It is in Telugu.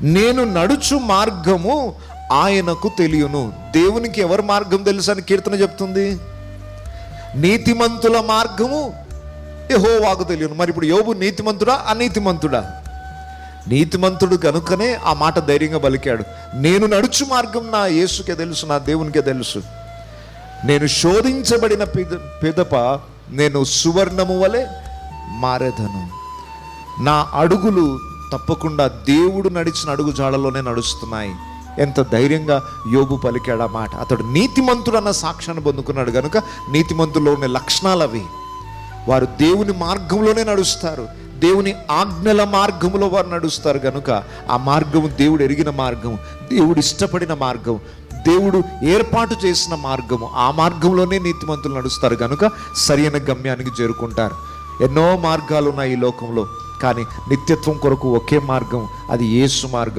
నేను నడుచు మార్గము ఆయనకు తెలియను. దేవునికి ఎవరి మార్గం తెలుసు అని కీర్తన చెప్తుంది? నీతిమంతుల మార్గము యెహోవాకు తెలియను. మరి ఇప్పుడు యోబు నీతిమంతుడా అనీతిమంతుడా? నీతిమంతుడు కనుకనే ఆ మాట ధైర్యంగా పలికాడు. నేను నడుచు మార్గం నా యేసుకే తెలుసు, నా దేవునికే తెలుసు. నేను శోధించబడిన పిదప నేను సువర్ణము వలె మారేదను. నా అడుగులు తప్పకుండా దేవుడు నడిచిన అడుగు జాడలోనే నడుస్తున్నాయి. ఎంత ధైర్యంగా యోబు పలికాడు ఆ మాట. అతడు నీతిమంతుడు అన్న సాక్ష్యాన్ని పొందుకున్నాడు కనుక నీతిమంతుల్లో ఉన్న లక్షణాలు అవి. వారు దేవుని మార్గంలోనే నడుస్తారు, దేవుని ఆజ్ఞల మార్గంలో వారు నడుస్తారు కనుక ఆ మార్గము దేవుడు ఎరిగిన మార్గం, దేవుడు ఇష్టపడిన మార్గం, దేవుడు ఏర్పాటు చేసిన మార్గము. ఆ మార్గంలోనే నీతిమంతులు నడుస్తారు కనుక సరైన గమ్యానికి చేరుకుంటారు. ఎన్నో మార్గాలు ఉన్నాయి ఈ లోకంలో, కానీ నిత్యత్వం కొరకు ఒకే మార్గం, అది యేసు మార్గం.